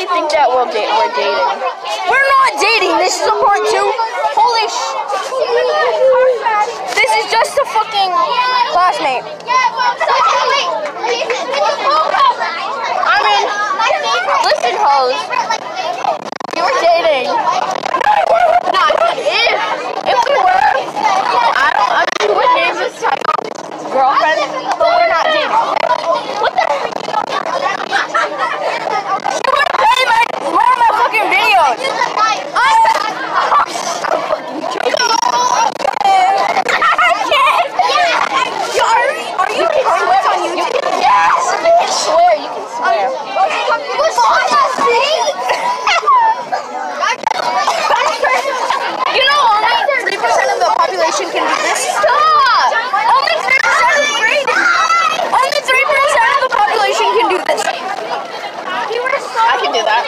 really think that we're dating. We're not dating. This is a part 2. Holy sh... This is just a fucking classmate. I mean, listen, hoes. You were dating. No, I said if we were. I'm what name this type of girlfriend, but we're not dating. What the heck? You would pay one of my fucking videos. I'm so fucking joking. Are you swear on YouTube? Yes, you can swear. You can swear. You know, only 3% of the population can do this. Stop! Only 3% is great. Only 3% of the population can do this. I can do that.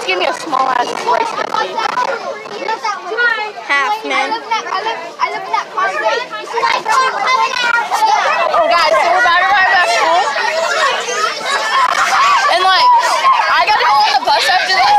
Give me a small ass rice cookie. Half, man. I live in that car. Oh, guys, so we're about to arrive at school. And, like, I gotta go on the bus after this.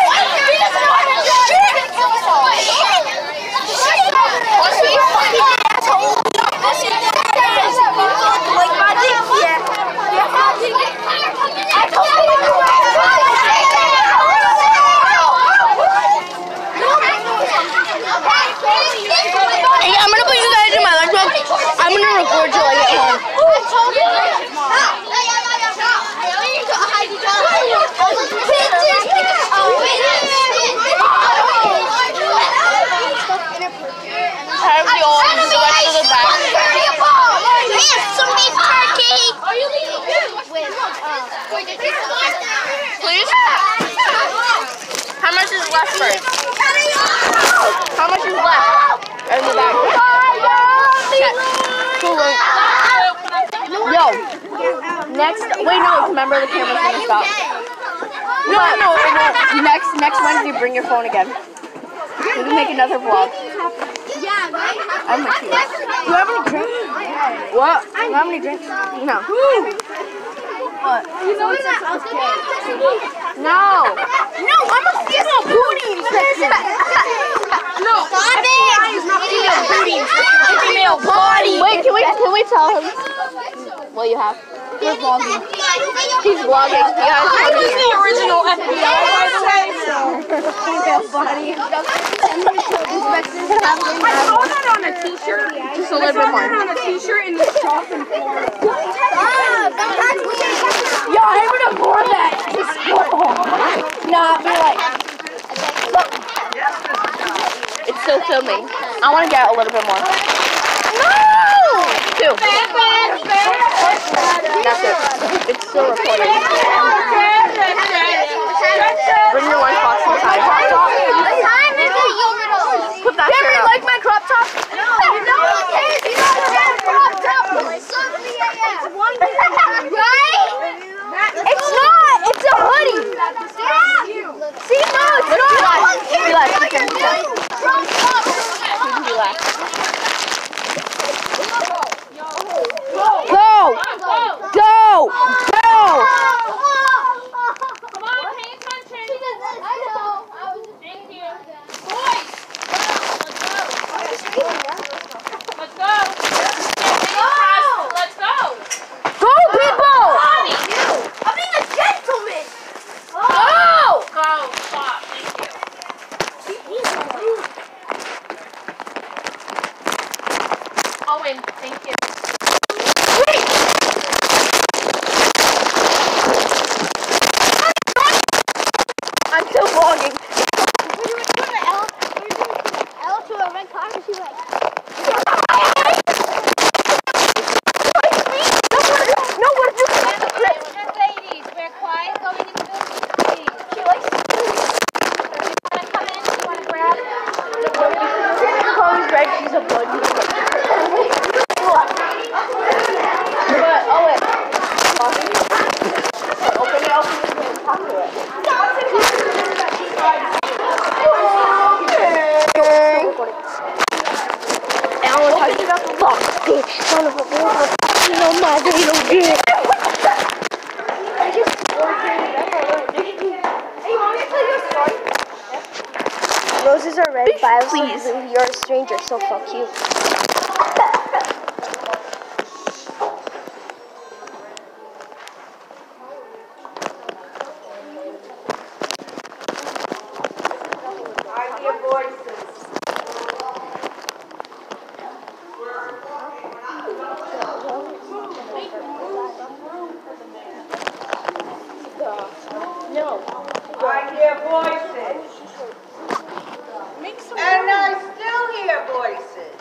Please? How much is left first? How much is left? In the back. Check. Yo. Next. Wait, no. Remember the camera's gonna stop. No. Next Wednesday, bring your phone again. We can make another vlog. I'm with you. Do you have any drinks? What? Do you have any drinks? No. What? You know it's No, I'm a female booty infection. No, stop it! It's not female booty infection. It's female body. Wait, can we tell him what you have? He's vlogging. He's vlogging. Yeah, he's the original FBI, by the way. Female body. I saw that on a t-shirt. Just a little bit more. I saw that on a t-shirt in the shop in Florida. Yo, I'm gonna pour that to school. Nah, be like, look. It's still filming. I want to get a little bit more. No! 2. That's it. It's still recording. Bring your lunchbox inside. Put that shirt up. Like my crop top? No, cares. You don't have a crop top. Right? It's not. It's a hoodie. See, no, it's not. Relax. Go. they don't get it. I just Hey, you want me to tell you a story? Yeah. Roses are red, violets are blue. You're a stranger, so fuck you. I hear voices. And I still hear voices.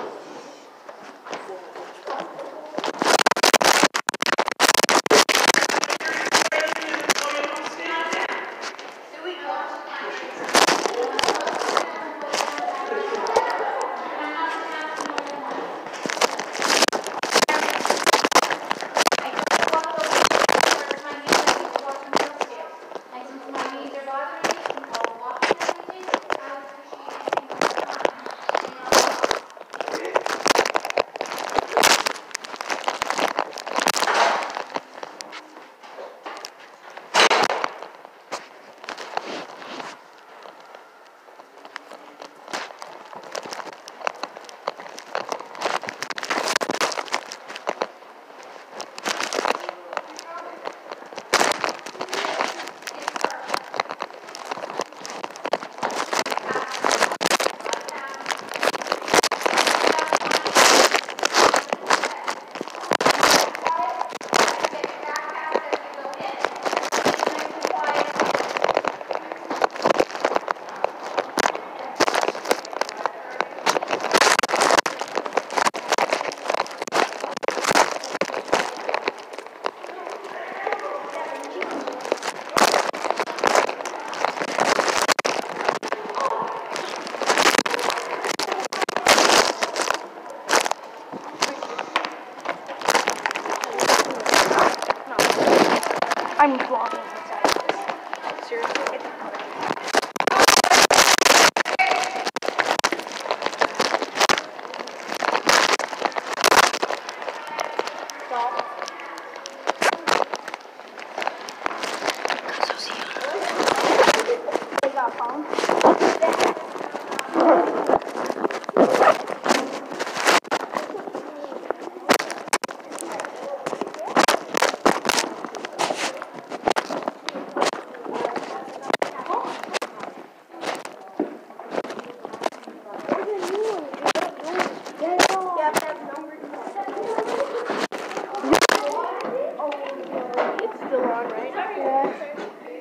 I'm vlogging inside of this. Seriously?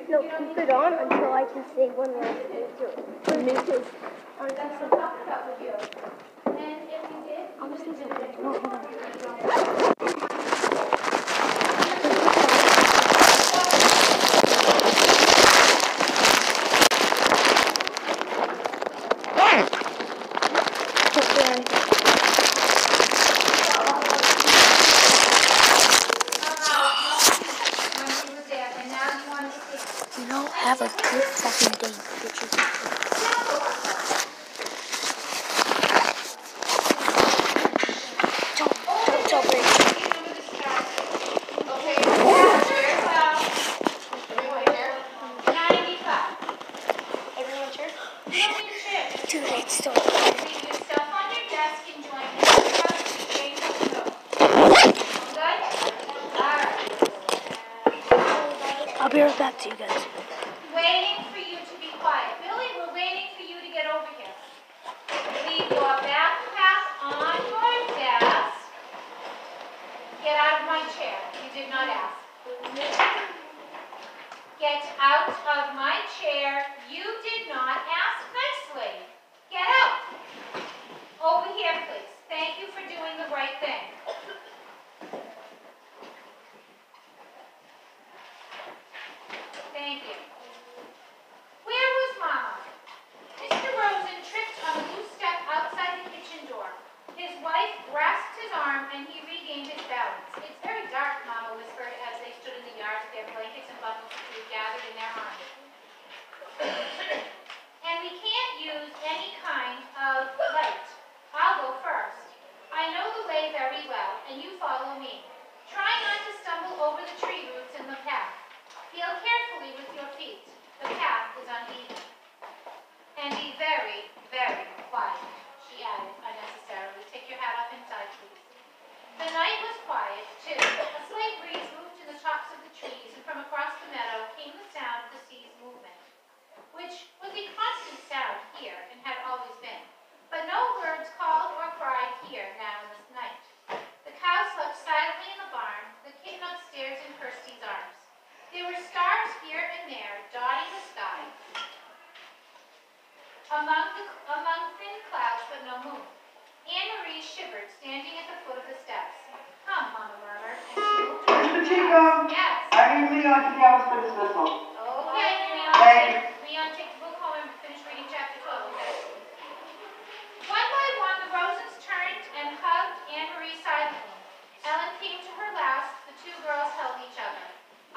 No, keep it on until I can say one last thing to it. I'll just say something. No, hold on. Have a good fucking day, bitches. Don't tell Brady. Everyone cheer? Dude, it's still I'll be right back to you guys. Waiting for you to be quiet. Billy, we're waiting for you to get over here. Leave your backpack on your desk. Get out of my chair. You did not ask. Get out of my chair. You did not ask nicely. Get out. Over here, please. Thank you for doing the right thing. Thank you. Where was Mama? Mr. Rosen tripped on a loose step outside the kitchen door. His wife grasped his arm and he regained his balance. It's very dark, Mama whispered as they stood in the yard with their blankets and bundles of food gathered in their arms. And we can't use any kind of light. I'll go first. I know the way very well, and you follow me. Try there, dotting the sky, among thin clouds but no moon. Anne-Marie shivered, standing at the foot of the steps. Come, Mama murmured, and she moved over. Mr. Chico, Yes. I need Leon to the office for dismissal. Okay, Leon, take the book home and finish reading chapter 12, okay? One by one, the Rosens turned and hugged Anne-Marie silently. Ellen came to her last. The two girls held each other.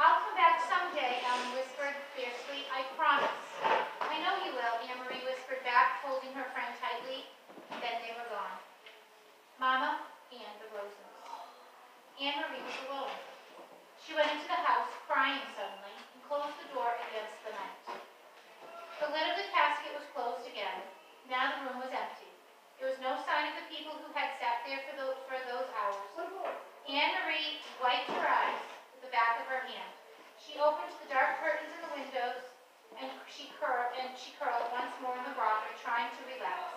I'll come back someday, Ellen whispered fiercely. I promise. I know you will, Anne-Marie whispered back, holding her friend tightly. Then they were gone. Mama and the Rosens. Anne-Marie was alone. She went into the house, crying suddenly, and closed the door against the night. The lid of the casket was closed again. Now the room was empty. There was no sign of the people who had sat there for those hours. Anne-Marie wiped her eyes with the back of her hand. She opened the dark curtains in the windows, and she curled once more in the rocker, trying to relax.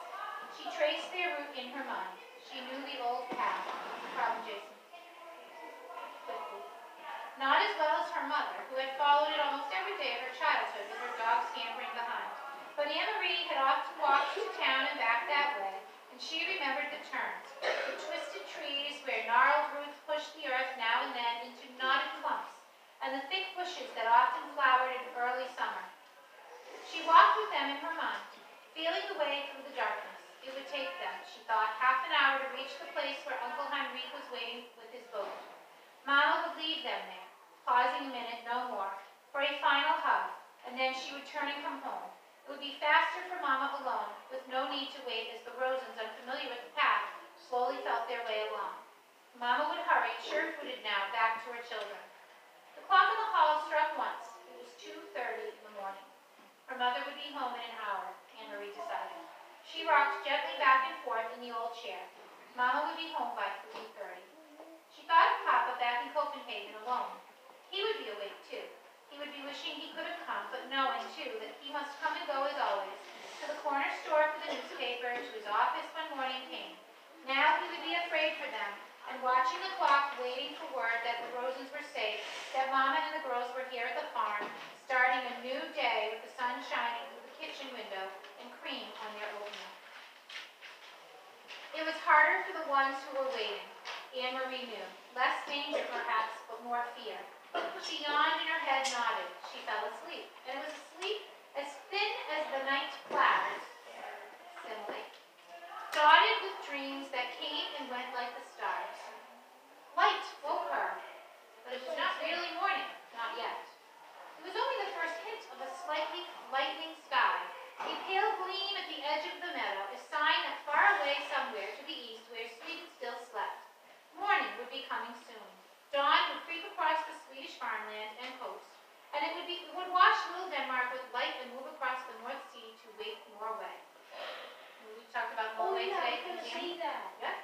She traced their route in her mind. She knew the old path. Problem, Jason. Quickly. Not as well as her mother, who had followed it almost every day of her childhood with her dog scampering behind. But Anne-Marie had often walked to town and back that way, and she remembered the turns, the twisted trees where gnarled roots pushed the earth now and then into knotted clumps, and the thick bushes that often flowered in early summer. She walked with them in her mind, feeling the way through the darkness. It would take them, she thought, half an hour to reach the place where Uncle Henrique was waiting with his boat. Mama would leave them there, pausing a minute, no more, for a final hug, and then she would turn and come home. It would be faster for Mama alone, with no need to wait as the Rosens, unfamiliar with the path, slowly felt their way along. Mama would hurry, sure-footed now, back to her children. The clock in the hall struck once. It was 2:30 in the morning. Her mother would be home in an hour, Anne-Marie decided. She rocked gently back and forth in the old chair. Mama would be home by 3:30. She thought of Papa back in Copenhagen alone. He would be awake too. He would be wishing he could have come, but knowing too that he must come and go as always, to the corner store for the newspaper, to his office when morning came. Now he would be afraid for them, and watching the clock, waiting for word that the Rosens were safe, that Mama and the girls were here at the farm, starting a new day with the sun shining through the kitchen window and cream on their oatmeal. It was harder for the ones who were waiting. Anne-Marie knew. Less danger, perhaps, but more fear. She yawned and her head nodded. She fell asleep, and it was a sleep as thin as the night clouds, simile, dotted with dreams that came and went like the stars. Light woke her, but it was not really morning, not yet. It was only the first hint of a slightly lightening sky, a pale gleam at the edge of the meadow, a sign that far away somewhere to the east, where Sweden still slept, morning would be coming soon. Dawn would creep across the Swedish farmland and coast, and it would wash little Denmark with light and move across the North Sea to wake Norway. We talked about Norway today. I can see that. Yeah.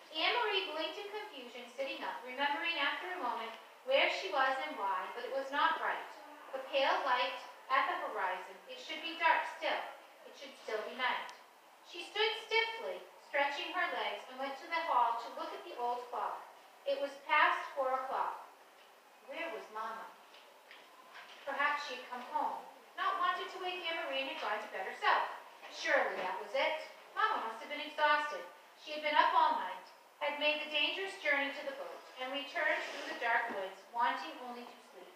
Anne-Marie blinked in confusion, sitting up, remembering after a moment where she was and why, but it was not bright. The pale light at the horizon. It should be dark still. It should still be night. She stood stiffly, stretching her legs, and went to the hall to look at the old clock. It was past 4 o'clock. Where was Mama? Perhaps she had come home, not wanted to wake Anne-Marie and had gone to bed herself. Surely that was it. Mama must have been exhausted. She had been up all night, had made the dangerous journey to the boat, and returned through the dark woods, wanting only to sleep.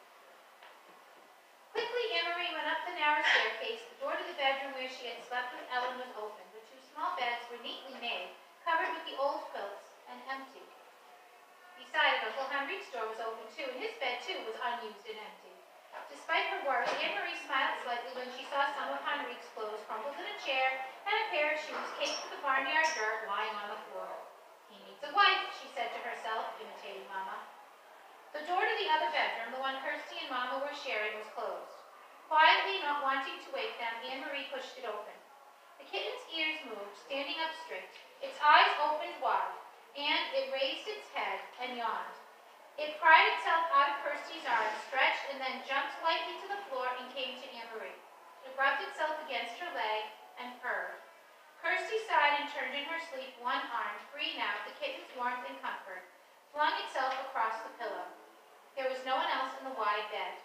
Quickly, Anne-Marie went up the narrow staircase. The door to the bedroom where she had slept with Ellen was open. The 2 small beds were neatly made, covered with the old quilts, and empty. Beside it, Uncle Henrique's door was open too, and his bed too was unused and empty. Despite her worry, Anne-Marie smiled slightly when she saw some of Henrique's clothes crumpled in a chair and a pair of shoes caked with the barnyard dirt lying on the floor. He needs a wife, she said to herself, imitating Mama. The door to the other bedroom, the one Kirsty and Mama were sharing, was closed. Quietly, not wanting to wake them, Anne-Marie pushed it open. The kitten's ears moved, standing up straight. Its eyes opened wide, and it raised its head and yawned. It pried itself out of Kirsty's arms, stretched, and then jumped lightly to the floor and came to Anne-Marie. It rubbed itself against her leg and purred. Kirsty sighed and turned in her sleep, one arm, free now of the kitten's warmth and comfort, flung itself across the pillow. There was no one else in the wide bed.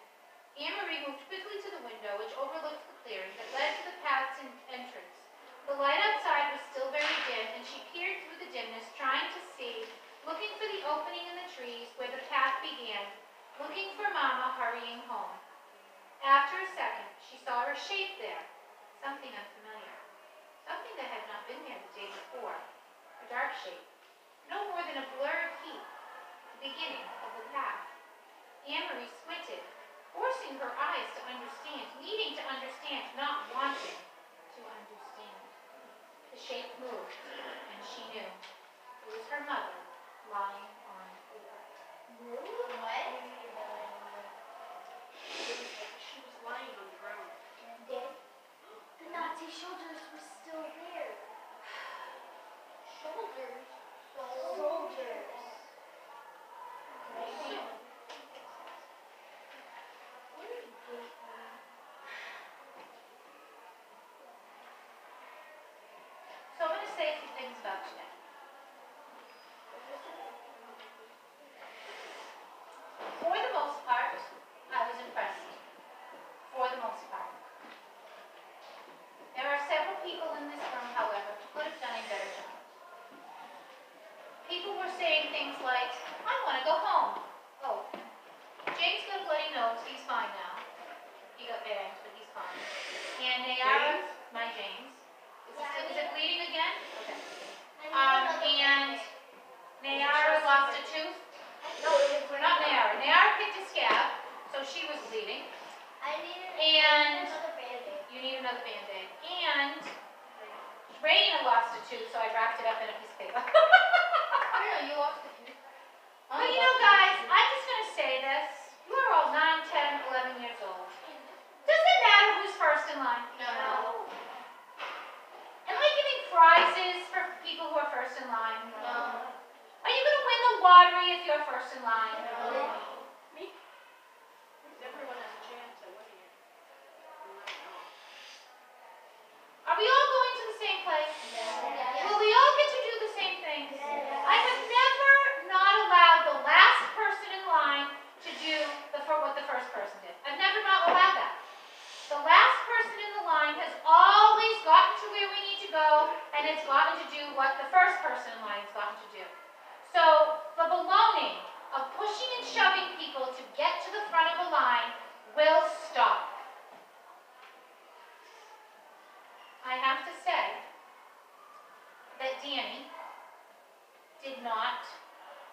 Anne-Marie moved quickly to the window, which overlooked the clearing that led to the path's entrance. The light outside was still very dim, and she peered through the dimness, trying to see, looking for the opening in the trees where the path began, looking for Mama hurrying home. After a second, she saw her shape there, something unfamiliar, something that had not been there the day before, a dark shape, no more than a blurred heap, the beginning of the path. Anne-Marie squinted, forcing her eyes to understand, needing to understand, not wanting to understand. The shape moved, and she knew. It was her mother, lying on the earth. What? She was lying on the ground. Dead? The Nazi soldiers were still there. Soldiers? Soldiers. So I'm going to say a few things about today. For the most part, I was impressed. For the most part. There are several people in this room, however, who could have done a better job. People were saying things like, I want to go home. Oh, James got a bloody nose. He's fine now. He got banged, but he's fine. And Nayara, my James. Is it bleeding again? Okay. And Nayara lost a tooth. No, not Nayara. Nayara picked a scab, so she was bleeding. And you need another Band-Aid. And Raina lost a tooth, so I wrapped it up in a piece of paper. You lost the tooth. But you know, guys, I'm just going to say this. You are all 9, 10, 11 years old. Does it matter who's first in line? No. Am I giving prizes for people who are first in line? No. Are you going to win the lottery if you're first in line? No. Everyone has a chance at winning it. Are we all going to the same place? Will we all get to do the same things? I have never not allowed the last person in line to do what the first person did. I've never not allowed that. The last person in the line has always gotten to where we need to go, and it's gotten to do what the first person in line has gotten to do. So the baloney of pushing and shoving people to get to the front of a line will stop. I have to say that Danny did not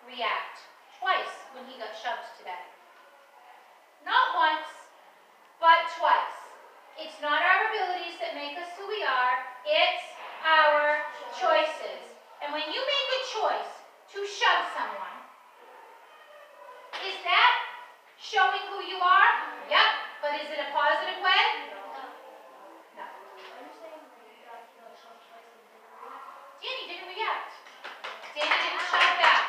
react twice when he got shoved today. Not once, but twice. It's not our abilities that make us who we are, it's our choices. And when you make a choice to shove someone, is that showing who you are? Yep. But is it a positive way? No. Danny didn't react. Danny didn't shove back.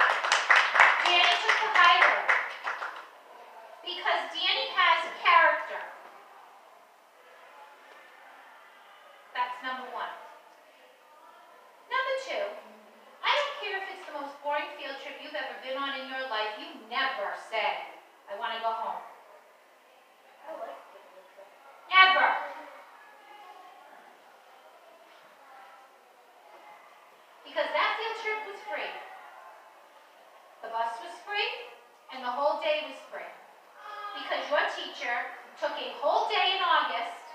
Danny took the high road. Because Danny has character. That's number one. Number two, I don't care if it's the most boring field trip you've ever been on in your life, you never say, I want to go home. Ever. Because that field trip was free. The bus was free, and the whole day was free. Because your teacher took a whole day in August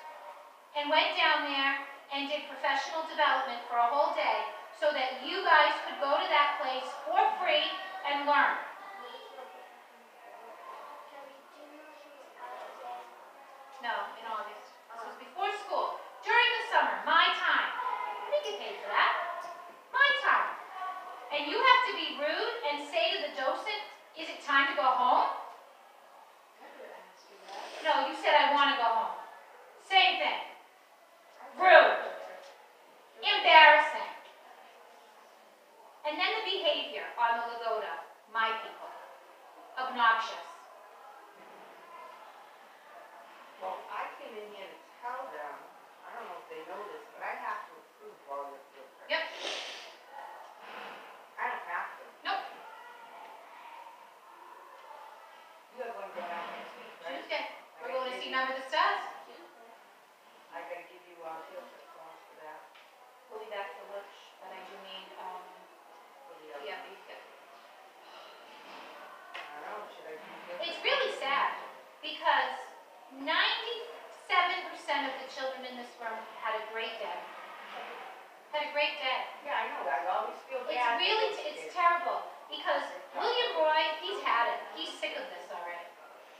and went down there and did professional development for a whole day so that you guys could go to that place for free and learn. No, in August. This was before school. During the summer, my time. I didn't get paid for that. My time. And you have to be rude and say to the docent, is it time to go home? No, you said I want to go home. Same thing. Rude. Embarrassing. And then the behavior on the Lagoda, my people. Obnoxious. Well, I came in here to tell them, I don't know if they know this, but I have to approve all your field trips. Yep. I don't have to. Nope. You are going to go down next week, right? Tuesday. We're going to you remember the stars? I gotta give you field trip forms for that. We'll be back for lunch, but I do need, For the other. yeah, beef dip. I don't know, should I do field It's trip? really sad because 97% of the children in this room had a great day. Had a great day. Yeah, I know that, I always feel bad. It's for really, those it's kids. terrible because William Roy, he's had it. He's sick of this already.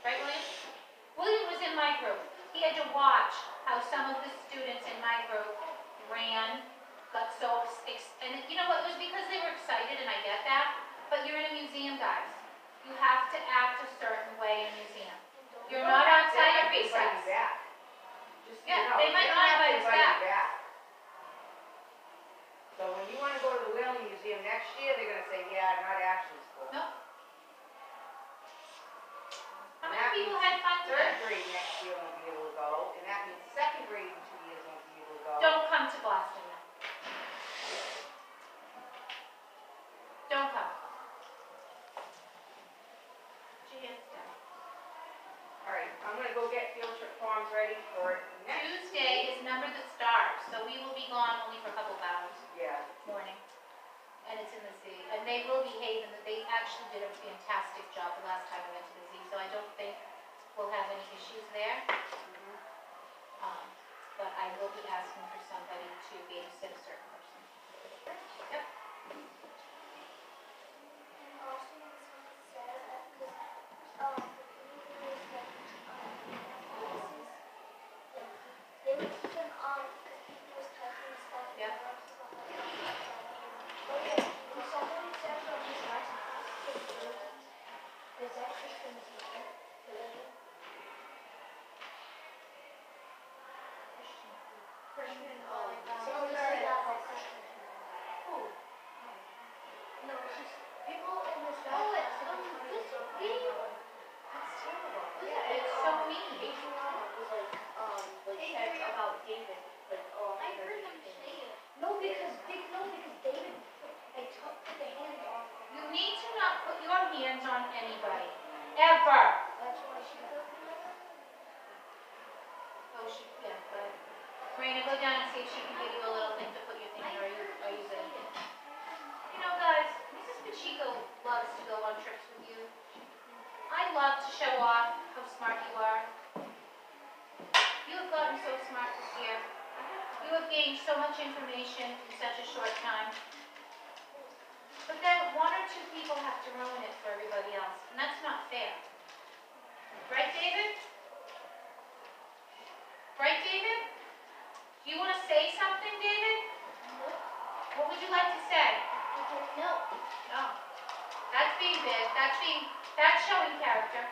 Right, William? William was in my group. He had to watch how some of the students in my group ran, got so, and you know what, it was because they were excited and I get that, but you're in a museum, guys. You have to act a certain way in a museum. You're You not don't have to outside your invite recess. you back. Just, so you Yeah, know, they might don't not have to invite us invite you back. So when you wanna go to the Whaling Museum next year, they're gonna say, yeah, not Ashley's school. No. How That many people means had fun Third today? grade next year won't be able to go, and that means second grade in 2 years won't be able to go. Don't come to Boston now. Don't come. Put your hands down. Alright, I'm gonna go get field trip forms ready for next Tuesday is Number the Stars, so we will be gone only for a couple of hours Yeah. morning. And it's in the zoo. And they will behave, and they actually did a fantastic job the last time we went to the zoo, so I don't think we'll have any issues there. But I will be asking for somebody to babysit a certain person. Yep. It's so mean. You need to not put your hands on anybody. Ever. Oh, yeah, go ahead. Marina, go down and see if she can give you a little thing to put your thing in, or are you good? You know, guys, Mrs. Pacheco loves to go on trips with you. I love to show off how smart you are. You have gotten so smart this year. You have gained so much information in such a short time. But then one or two people have to ruin it for everybody else, and that's not fair. Right, David? Right, David? Do you want to say something, David? What would you like to say? No. No. That's being big. That's showing character.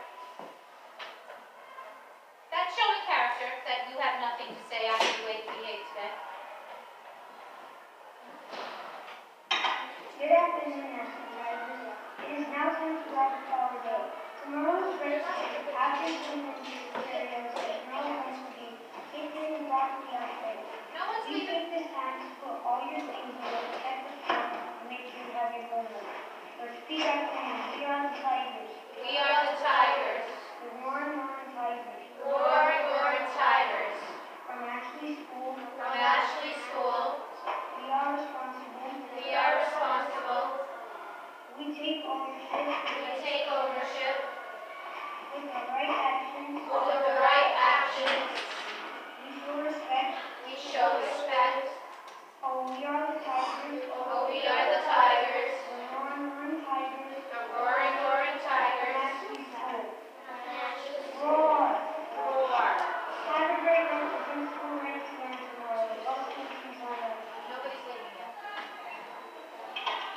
That's showing character that you have nothing to say after the way you behaved today. Good afternoon, Ashley. It is now time to wrap up our day. Tomorrow's race after Sunday scenarios at Northern High School featuring broccoli on plate. No one's You leaving. take this time to put all your things away, check the stuff, and make sure you have your phone with you. Let's speak after me. We are the Tigers. We are the Tigers. The Roaring Tigers. Roaring Tigers. From Ashley School. From Ashley School. We are responsible. We are responsible. We take ownership. We take ownership. With the right actions. With the right actions. We show respect. We show respect. Oh, we are the Tigers. Oh, we are the Tigers. The Roaring Tigers. The Roaring Tigers. Ashley School. Roar. Roar. Have a great night. The principal ready to learn tomorrow. The bus will be on. Nobody's leaving yet.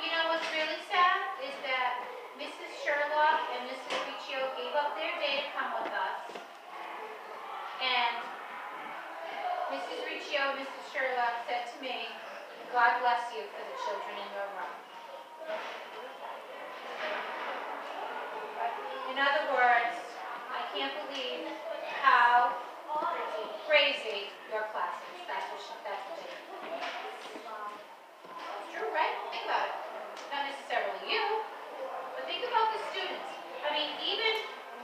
You know what's really sad is that Mrs. Sherlock and Mrs. Riccio gave up their day to come with us. And Mrs. Riccio and Mrs. Sherlock said to me, God bless you for the children in your room. In other words, I can't believe how crazy your class is. That's what they did. True, right? Think about it. Not necessarily you, but think about the students. I mean, even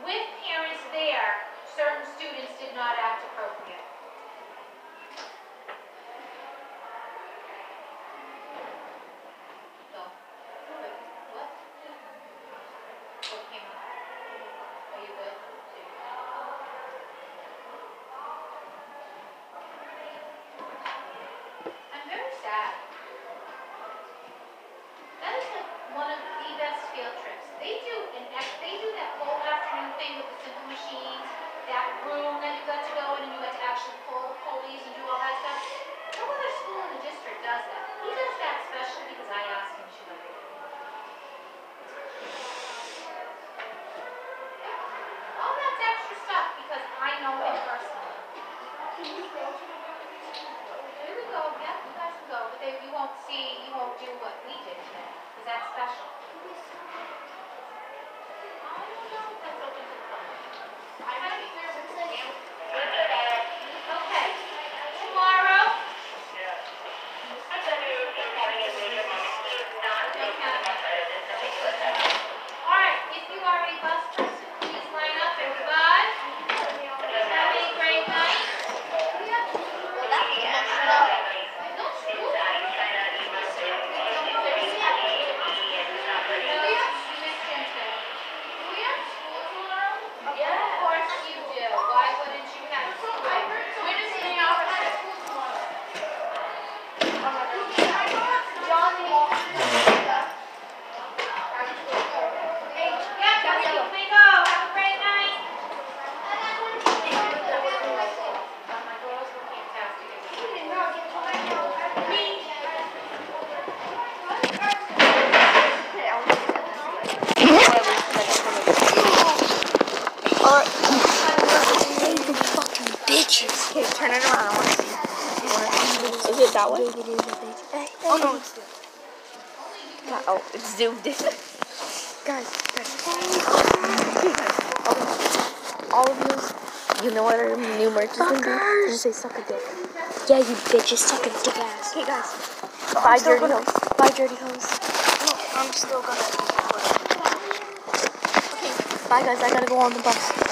with parents there, certain students didn't That way? Oh no, it's zoomed. Oh, it's zoomed in. Guys. All of you know what our new merch is gonna be? We're gonna say suck a dick. Yeah, you bitches, suck a dick ass. Okay, guys. Bye, dirty hoes. Bye, dirty hoes. I'm still gonna. Okay, bye, guys. I gotta go on the bus.